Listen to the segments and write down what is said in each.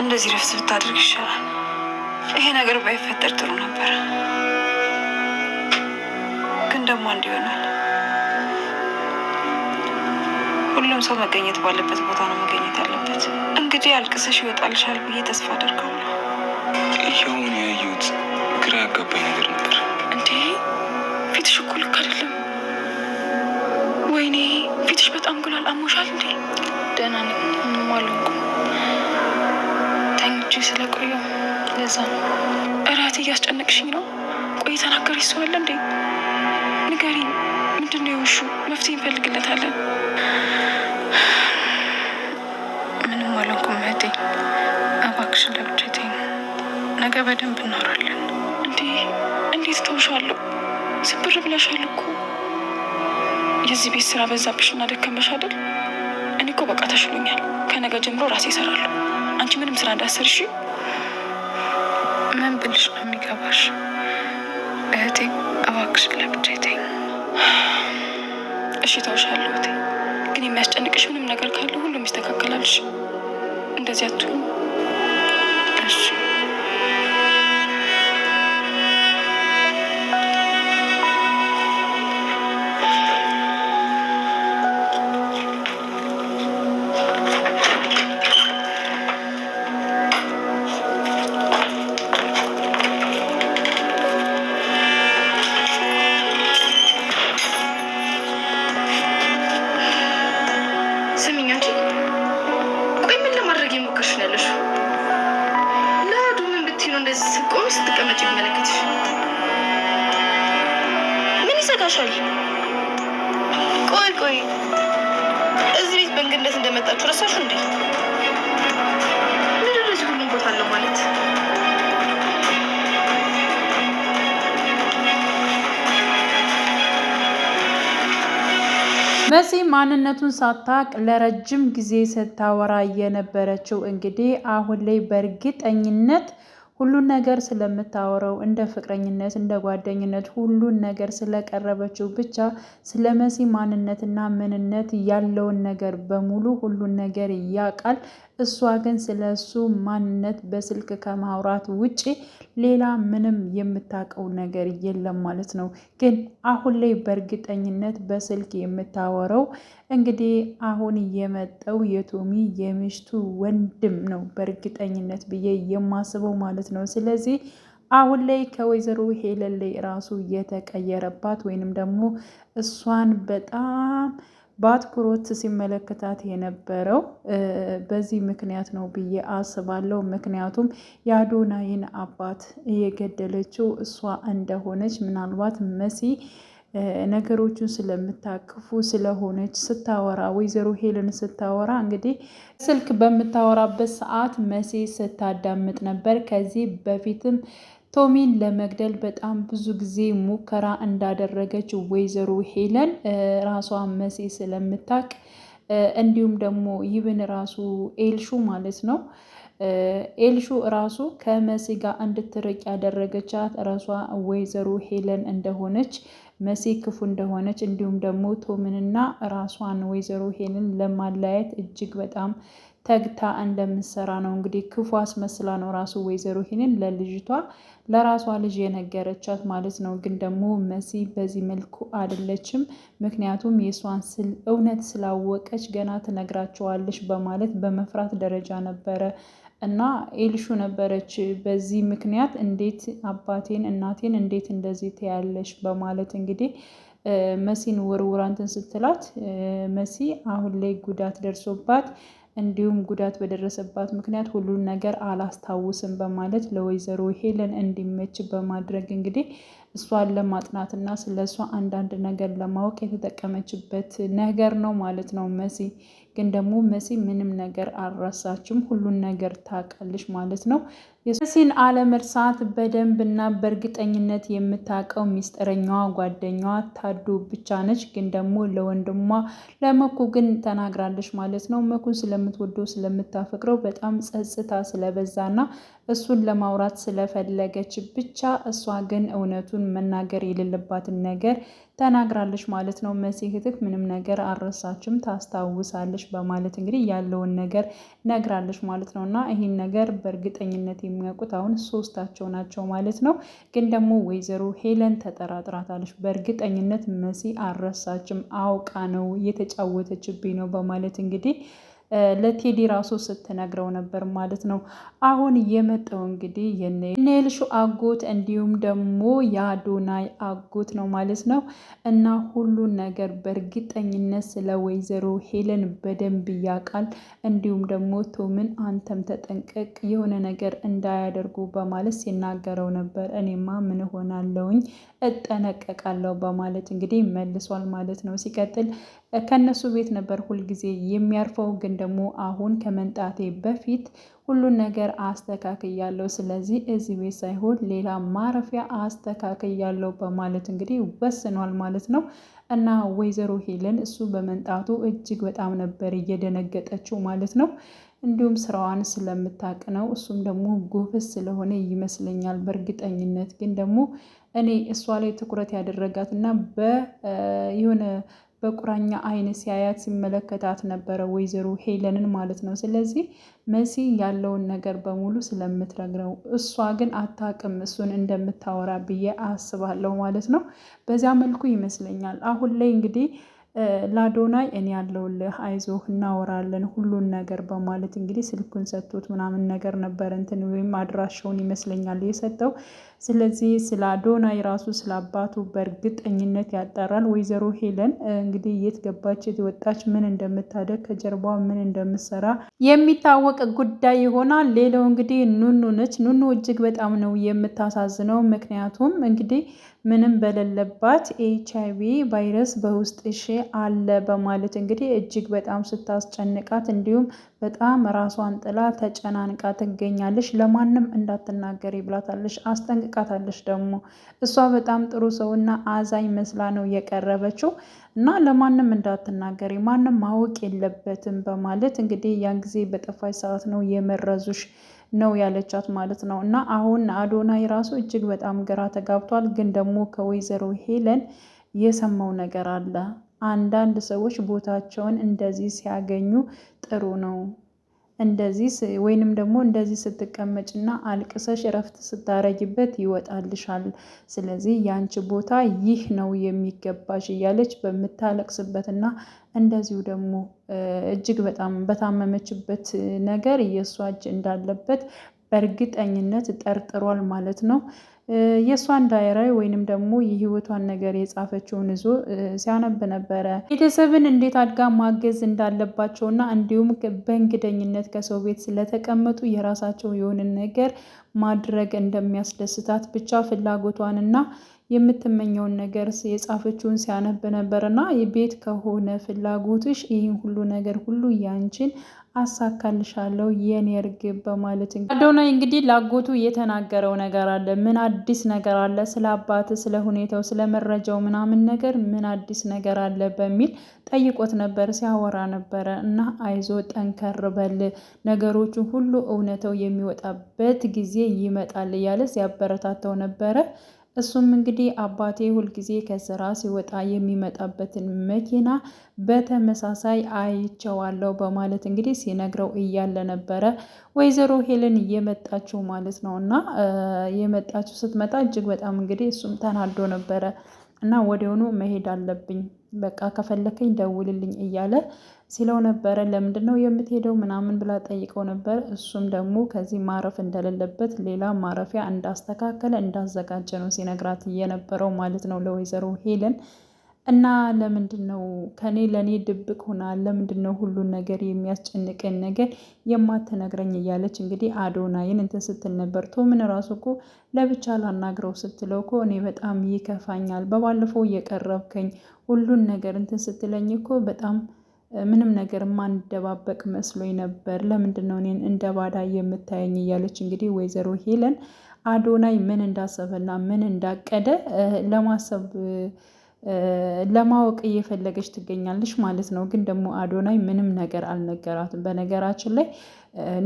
እንደዚህ ረፍት ብታደርግ ይሻላል። ይሄ ነገር ባይፈጠር ጥሩ ነበር፣ ግን ደግሞ አንድ ይሆናል። ሁሉም ሰው መገኘት ባለበት ቦታ ነው መገኘት ያለበት። እንግዲህ አልቅሰሽ ይወጣልሻል ብዬ ተስፋ አደርጋለሁ። ይኸውን ያየሁት ግራ ያጋባኝ ነገር ነበር። እንዴ ፊትሽ እኮ ልክ አይደለም። ወይኔ ፊትሽ በጣም ግሏል። አሞሻል እንዴ? ደህና ነኝ፣ ምንም አልሆንኩም። ተኝቼ ስለቆየሁ ለዛ ነው። እራቴ እያስጨነቅሽኝ ነው። ቆይ ተናገሪ። ሰው አለ እንዴ? ንገሪኝ። ምንድን ነው የውሹ? መፍትሄ እንፈልግለታለን። ምንም አልሆንኩም እህቴ፣ እባክሽን ለብቻዬ ተይኝ። ነገ በደንብ እናወራለን። እንዴ እንዴት ተውሻለሁ? ስብር ብለሻል እኮ። የዚህ ቤት ስራ በዛብሽ እና ደከመሽ አይደል? እኔ እኮ በቃ ተሽሎኛል። ከነገ ጀምሮ ራሴ እሰራለሁ። አንቺ ምንም ስራ እንዳሰርሽ። ምን ብልሽ ነው የሚገባሽ? እህቴ እባክሽን ለብቻዬ ተይኝ። እሺ ተውሻለሁ እህቴ፣ ግን የሚያስጨንቅሽ ምንም ነገር ካለ ሁሉም ይስተካከላልሽ። እንደዚህ አትሁን እሺ? ስትቀመጭ ይመለከትሽ ምን ይሰጋሻል? ቆይ እዚህ ቤት በእንግድነት እንደመጣችሁ ረሳሽ እንዴ? ምንድን ነው እዚህ ሁሉም ቦታ አለው ማለት? መሲ ማንነቱን ሳታቅ ለረጅም ጊዜ ስታወራ የነበረችው እንግዲህ አሁን ላይ በእርግጠኝነት ሁሉን ነገር ስለምታወራው እንደ ፍቅረኝነት እንደ ጓደኝነት ሁሉን ነገር ስለቀረበችው ብቻ ስለ መሲ ማንነትና ምንነት ያለውን ነገር በሙሉ ሁሉን ነገር ያውቃል። እሷ ግን ስለ እሱ ማንነት በስልክ ከማውራት ውጪ ሌላ ምንም የምታውቀው ነገር የለም ማለት ነው። ግን አሁን ላይ በእርግጠኝነት በስልክ የምታወራው እንግዲህ አሁን የመጣው የቶሚ የሚስቱ ወንድም ነው በእርግጠኝነት ብዬ የማስበው ማለት ነው። ስለዚህ አሁን ላይ ከወይዘሮ ሄለን ላይ ራሱ የተቀየረባት ወይንም ደግሞ እሷን በጣም በአትኩሮት ሲመለከታት የነበረው በዚህ ምክንያት ነው ብዬ አስባለሁ። ምክንያቱም የአዶናይን አባት የገደለችው እሷ እንደሆነች ምናልባት መሲ ነገሮቹን ስለምታቅፉ ስለሆነች ስታወራ ወይዘሮ ሄለን ስታወራ እንግዲህ ስልክ በምታወራበት ሰዓት መሲ ስታዳምጥ ነበር። ከዚህ በፊትም ቶሚን ለመግደል በጣም ብዙ ጊዜ ሙከራ እንዳደረገች ወይዘሮ ሄለን ራሷ መሲ ስለምታቅ እንዲሁም ደግሞ ይብን ራሱ ኤልሹ ማለት ነው ኤልሹ ራሱ ከመሲ ጋር እንድትርቅ ያደረገቻት ራሷ ወይዘሮ ሄለን እንደሆነች መሲ ክፉ እንደሆነች እንዲሁም ደግሞ ቶምንና ራሷን ወይዘሮ ሄለን ለማለያየት እጅግ በጣም ተግታ እንደምትሰራ ነው እንግዲህ ክፉ አስመስላ ነው ራሱ ወይዘሮ ሄለን ለልጅቷ ለራሷ ልጅ የነገረቻት ማለት ነው። ግን ደግሞ መሲ በዚህ መልኩ አይደለችም። ምክንያቱም የሷን እውነት ስላወቀች ገና ትነግራቸዋለች በማለት በመፍራት ደረጃ ነበረ እና ኤልሹ ነበረች በዚህ ምክንያት እንዴት አባቴን እናቴን እንዴት እንደዚህ ትያለሽ በማለት እንግዲህ መሲን ወርውራንትን ስትላት መሲ አሁን ላይ ጉዳት ደርሶባት እንዲሁም ጉዳት በደረሰባት ምክንያት ሁሉን ነገር አላስታውስም በማለት ለወይዘሮ ሄለን እንዲመች በማድረግ እንግዲህ እሷን ለማጥናትና ስለ እሷ አንዳንድ ነገር ለማወቅ የተጠቀመችበት ነገር ነው ማለት ነው። መሲ ግን ደግሞ መሲ ምንም ነገር አልረሳችም፣ ሁሉን ነገር ታውቃለች ማለት ነው። የመሲን አለመርሳት በደንብ እና በእርግጠኝነት የምታውቀው ሚስጥረኛዋ ጓደኛዋ ታዱ ብቻ ነች። ግን ደግሞ ለወንድሟ ለመኩ ግን ተናግራለች ማለት ነው። መኩን ስለምትወደው ስለምታፈቅረው በጣም ጸጽታ ስለበዛና እሱን ለማውራት ስለፈለገች ብቻ እሷ ግን እውነቱን መናገር የሌለባትን ነገር ተናግራለች ማለት ነው። መሲ እህትህ ምንም ነገር አልረሳችም ታስታውሳለች በማለት እንግዲህ ያለውን ነገር ነግራለች ማለት ነው። እና ይህን ነገር በእርግጠኝነት የሚያውቁት አሁን ሶስታቸው ናቸው ማለት ነው። ግን ደግሞ ወይዘሮ ሄለን ተጠራጥራታለች። በእርግጠኝነት መሲ አልረሳችም፣ አውቃ ነው እየተጫወተችብኝ ነው በማለት እንግዲህ ለቴዲ ራሱ ስትነግረው ነበር ማለት ነው። አሁን የመጣው እንግዲህ የኔልሹ አጎት እንዲሁም ደግሞ የአዶናይ አጎት ነው ማለት ነው። እና ሁሉን ነገር በእርግጠኝነት ስለ ወይዘሮ ሄለን በደንብ ያውቃል። እንዲሁም ደግሞ ቶምን አንተም ተጠንቀቅ የሆነ ነገር እንዳያደርጉ በማለት ሲናገረው ነበር። እኔማ ምን ሆናለሁኝ እጠነቀቃለሁ በማለት እንግዲህ መልሷል ማለት ነው። ሲቀጥል ከነሱ ቤት ነበር ሁልጊዜ የሚያርፈው፣ ግን ደግሞ አሁን ከመምጣቴ በፊት ሁሉን ነገር አስተካክያለሁ፣ ስለዚህ እዚህ ቤት ሳይሆን ሌላ ማረፊያ አስተካክያለሁ በማለት እንግዲህ ወስኗል ማለት ነው። እና ወይዘሮ ሄለን እሱ በመምጣቱ እጅግ በጣም ነበር እየደነገጠችው ማለት ነው። እንዲሁም ስራዋን ስለምታውቅ ነው። እሱም ደግሞ ጎበዝ ስለሆነ ይመስለኛል። በእርግጠኝነት ግን ደግሞ እኔ እሷ ላይ ትኩረት ያደረጋት እና የሆነ በቁራኛ አይን ሲያያት ሲመለከታት ነበረ ወይዘሮ ሄለንን ማለት ነው። ስለዚህ መሲ ያለውን ነገር በሙሉ ስለምትነግረው እሷ ግን አታውቅም እሱን እንደምታወራ ብዬ አስባለሁ ማለት ነው። በዚያ መልኩ ይመስለኛል አሁን ላይ እንግዲህ ለአዶናይ እኔ ያለውልህ አይዞህ እናወራለን ሁሉን ነገር በማለት እንግዲህ ስልኩን ሰጥቶት ምናምን ነገር ነበር እንትን ወይም አድራሻውን ይመስለኛል የሰጠው። ስለዚህ ስለ አዶናይ ራሱ ስለ አባቱ በእርግጠኝነት ያጣራል። ወይዘሮ ሄለን እንግዲህ የት ገባች የት ወጣች ምን እንደምታደግ ከጀርባዋ ምን እንደምትሰራ የሚታወቅ ጉዳይ ይሆናል። ሌላው እንግዲህ ኑኑ ነች። ኑኑ እጅግ በጣም ነው የምታሳዝነው። ምክንያቱም እንግዲህ ምንም በሌለባት HIV ቫይረስ በውስጥሽ አለ በማለት እንግዲህ እጅግ በጣም ስታስጨንቃት እንዲሁም በጣም ራሷን ጥላ ተጨናንቃ ትገኛለች። ለማንም እንዳትናገሪ ብላታለች፣ አስጠንቅቃታለች። ደግሞ እሷ በጣም ጥሩ ሰውና አዛኝ መስላ ነው የቀረበችው እና ለማንም እንዳትናገሪ ማንም ማወቅ የለበትም በማለት እንግዲህ ያን ጊዜ በጠፋች ሰዓት ነው የመረዙሽ ነው ያለቻት ማለት ነው። እና አሁን አዶናይ ራሱ እጅግ በጣም ግራ ተጋብቷል። ግን ደግሞ ከወይዘሮ ሄለን የሰማው ነገር አለ። አንዳንድ ሰዎች ቦታቸውን እንደዚህ ሲያገኙ ጥሩ ነው፣ እንደዚህ ወይንም ደግሞ እንደዚህ ስትቀመጭና አልቅሰሽ እረፍት ስታረጊበት ይወጣልሻል። ስለዚህ ያንቺ ቦታ ይህ ነው የሚገባሽ እያለች በምታለቅስበትና እንደዚሁ ደግሞ እጅግ በጣም በታመመችበት ነገር የእሷ እጅ እንዳለበት በእርግጠኝነት ጠርጥሯል ማለት ነው። የእሷን ዳይሪ ወይንም ደግሞ የህይወቷን ነገር የጻፈችውን ይዞ ሲያነብ ነበረ። ቤተሰብን እንዴት አድጋ ማገዝ እንዳለባቸውና እንዲሁም በእንግደኝነት ከሰው ቤት ስለተቀመጡ የራሳቸው የሆነ ነገር ማድረግ እንደሚያስደስታት ብቻ ፍላጎቷንና የምትመኘውን ነገር የጻፈችውን ሲያነብ ነበርና ቤት ከሆነ ፍላጎትሽ ይህን ሁሉ ነገር ሁሉ ያንቺን አሳካልሻለሁ የኔ እርግብ በማለት አዶናይ እንግዲህ ላጎቱ የተናገረው ነገር አለ። ምን አዲስ ነገር አለ? ስለ አባት ስለ ሁኔታው ስለ መረጃው ምናምን ነገር ምን አዲስ ነገር አለ በሚል ጠይቆት ነበር፣ ሲያወራ ነበረ። እና አይዞ ጠንከር በል ነገሮቹ ሁሉ እውነታው የሚወጣበት ጊዜ ይመጣል እያለ ሲያበረታተው ነበረ። እሱም እንግዲህ አባቴ ሁልጊዜ ከስራ ሲወጣ የሚመጣበትን መኪና በተመሳሳይ አይቼዋለሁ በማለት እንግዲህ ሲነግረው እያለ ነበረ ወይዘሮ ሄለን እየመጣችው ማለት ነው። እና የመጣችው ስትመጣ እጅግ በጣም እንግዲህ እሱም ተናዶ ነበረ እና ወዲያውኑ መሄድ አለብኝ በቃ ከፈለከኝ ደውልልኝ እያለ ሲለው ነበረ። ለምንድን ነው የምትሄደው ምናምን ብላ ጠይቀው ነበር። እሱም ደግሞ ከዚህ ማረፍ እንደሌለበት ሌላ ማረፊያ እንዳስተካከለ እንዳዘጋጀ ነው ሲነግራት የነበረው ማለት ነው ለወይዘሮ ሄለን። እና ለምንድን ነው ከኔ ለእኔ ድብቅ ሆና ለምንድን ነው ሁሉን ነገር የሚያስጨንቀን ነገር የማትነግረኝ እያለች እንግዲህ አዶናይን እንትን ስትል ነበር። ቶምን ራሱ እኮ ለብቻ ላናግረው ስትለው እኮ እኔ በጣም ይከፋኛል፣ በባለፈው እየቀረብከኝ ሁሉን ነገር እንትን ስትለኝ እኮ በጣም ምንም ነገር ማንደባበቅ መስሎኝ ነበር፣ ለምንድን ነው እኔን እንደ ባዳ የምታየኝ እያለች እንግዲህ ወይዘሮ ሄለን አዶናይ ምን እንዳሰበና ምን እንዳቀደ ለማሰብ ለማወቅ እየፈለገች ትገኛለች ማለት ነው። ግን ደግሞ አዶናይ ምንም ነገር አልነገራትም። በነገራችን ላይ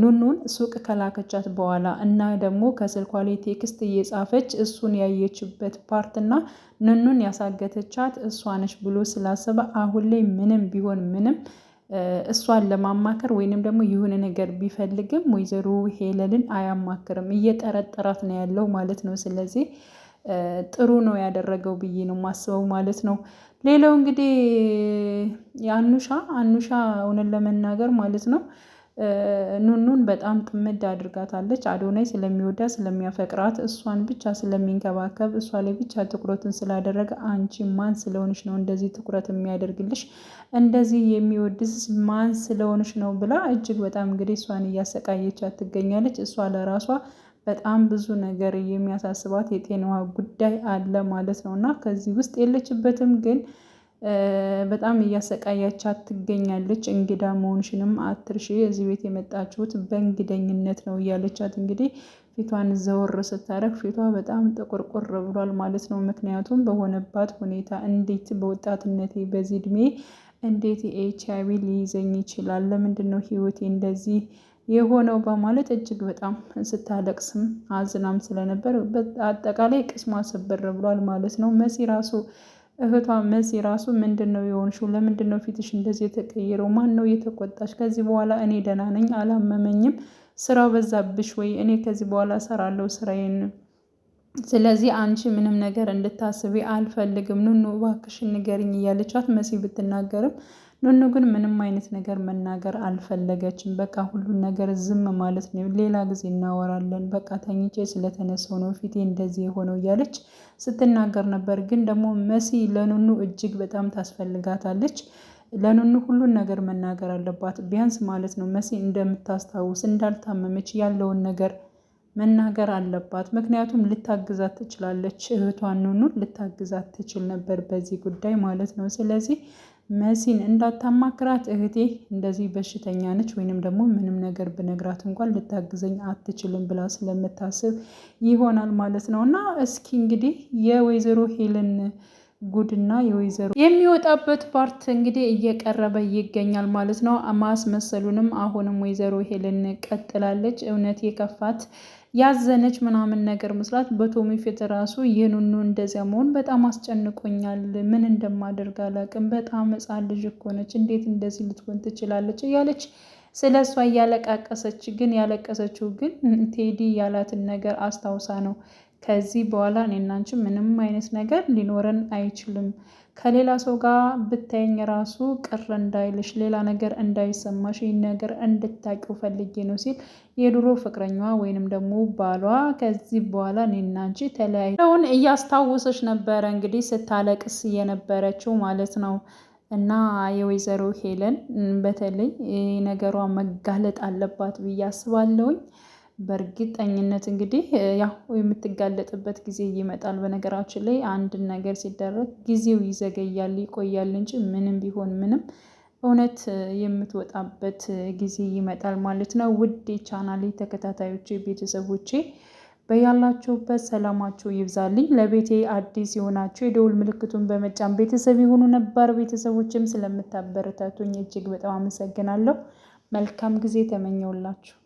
ኑኑን ሱቅ ከላከቻት በኋላ እና ደግሞ ከስልኳ ላይ ቴክስት እየጻፈች እሱን ያየችበት ፓርት እና ኑኑን ያሳገተቻት እሷ ነች ብሎ ስላሰበ አሁን ላይ ምንም ቢሆን ምንም እሷን ለማማከር ወይንም ደግሞ የሆነ ነገር ቢፈልግም ወይዘሮ ሄለንን አያማክርም፣ እየጠረጠራት ነው ያለው ማለት ነው። ስለዚህ ጥሩ ነው ያደረገው ብዬ ነው ማስበው ማለት ነው። ሌላው እንግዲህ አኑሻ እውነት ለመናገር ማለት ነው ኑኑን በጣም ጥምድ አድርጋታለች። አዶናይ ስለሚወዳት ስለሚያፈቅራት እሷን ብቻ ስለሚንከባከብ እሷ ላይ ብቻ ትኩረቱን ስላደረገ አንቺ ማን ስለሆንሽ ነው እንደዚህ ትኩረት የሚያደርግልሽ? እንደዚህ የሚወድስ ማን ስለሆንሽ ነው ብላ እጅግ በጣም እንግዲህ እሷን እያሰቃየቻት ትገኛለች። እሷ ለራሷ በጣም ብዙ ነገር የሚያሳስባት የጤናዋ ጉዳይ አለ ማለት ነው እና ከዚህ ውስጥ የለችበትም ግን በጣም እያሰቃያቻት ትገኛለች። እንግዳ መሆንሽንም አትርሺ፣ እዚህ ቤት የመጣችሁት በእንግደኝነት ነው እያለቻት እንግዲህ ፊቷን ዘወር ስታረግ ፊቷ በጣም ጥቁርቁር ብሏል ማለት ነው። ምክንያቱም በሆነባት ሁኔታ እንዴት በወጣትነቴ በዚህ እድሜ እንዴት የኤችአይቪ ሊይዘኝ ይችላል? ለምንድን ነው ህይወቴ እንደዚህ የሆነው? በማለት እጅግ በጣም ስታለቅስም አዝናም ስለነበር አጠቃላይ ቅስሟ ስብር ብሏል ማለት ነው። እህቷ መሲ ራሱ ምንድን ነው የሆንሽው? ለምንድን ነው ፊትሽ እንደዚህ የተቀየረው? ማን ነው የተቆጣሽ? ከዚህ በኋላ እኔ ደህና ነኝ፣ አላመመኝም። ስራው በዛብሽ ወይ? እኔ ከዚህ በኋላ እሰራለሁ ስራዬን። ስለዚህ አንቺ ምንም ነገር እንድታስቢ አልፈልግም። ኑኑ እባክሽን ንገሪኝ እያለቻት መሲ ብትናገርም ኑኑ ግን ምንም አይነት ነገር መናገር አልፈለገችም። በቃ ሁሉን ነገር ዝም ማለት ነው። ሌላ ጊዜ እናወራለን፣ በቃ ተኝቼ ስለተነሳው ነው ፊቴ እንደዚህ የሆነው እያለች ስትናገር ነበር። ግን ደግሞ መሲ ለኑኑ እጅግ በጣም ታስፈልጋታለች። ለኑኑ ሁሉን ነገር መናገር አለባት ቢያንስ ማለት ነው። መሲ እንደምታስታውስ እንዳልታመመች ያለውን ነገር መናገር አለባት። ምክንያቱም ልታግዛት ትችላለች። እህቷን ኑኑን ልታግዛት ትችል ነበር በዚህ ጉዳይ ማለት ነው። ስለዚህ መሲን እንዳታማክራት እህቴ እንደዚህ በሽተኛ ነች ወይንም ደግሞ ምንም ነገር ብነግራት እንኳን ልታግዘኝ አትችልም ብላ ስለምታስብ ይሆናል ማለት ነው። እና እስኪ እንግዲህ የወይዘሮ ሄለን ጉድና የወይዘሮ የሚወጣበት ፓርት እንግዲህ እየቀረበ ይገኛል ማለት ነው። ማስመሰሉንም አሁንም ወይዘሮ ሄለን ቀጥላለች። እውነት የከፋት ያዘነች ምናምን ነገር መስላት በቶሚ ፊት ራሱ የኑኑ እንደዚያ መሆን በጣም አስጨንቆኛል፣ ምን እንደማደርግ አላውቅም፣ በጣም ሕፃን ልጅ እኮ ነች፣ እንዴት እንደዚህ ልትሆን ትችላለች እያለች ስለ እሷ እያለቃቀሰች ግን ያለቀሰችው ግን ቴዲ ያላትን ነገር አስታውሳ ነው። ከዚህ በኋላ እኔና አንቺ ምንም አይነት ነገር ሊኖረን አይችልም፣ ከሌላ ሰው ጋር ብታየኝ ራሱ ቅር እንዳይልሽ፣ ሌላ ነገር እንዳይሰማሽ፣ ይህን ነገር እንድታቂው ፈልጌ ነው ሲል የድሮ ፍቅረኛዋ ወይንም ደግሞ ባሏ ከዚህ በኋላ እኔና አንቺ ተለያይተውን እያስታወሰች ነበረ እንግዲህ ስታለቅስ የነበረችው ማለት ነው። እና የወይዘሮ ሄለን በተለይ ነገሯ መጋለጥ አለባት ብዬ አስባለሁኝ። በእርግጠኝነት እንግዲህ ያው የምትጋለጥበት ጊዜ ይመጣል። በነገራችን ላይ አንድን ነገር ሲደረግ ጊዜው ይዘገያል ይቆያል እንጂ ምንም ቢሆን ምንም እውነት የምትወጣበት ጊዜ ይመጣል ማለት ነው። ውድ ቻናሌ ተከታታዮቼ ቤተሰቦቼ በያላችሁበት ሰላማችሁ ይብዛልኝ። ለቤቴ አዲስ የሆናችሁ የደውል ምልክቱን በመጫን ቤተሰብ የሆኑ ነባር ቤተሰቦችም ስለምታበረታቱኝ እጅግ በጣም አመሰግናለሁ። መልካም ጊዜ ተመኘውላችሁ።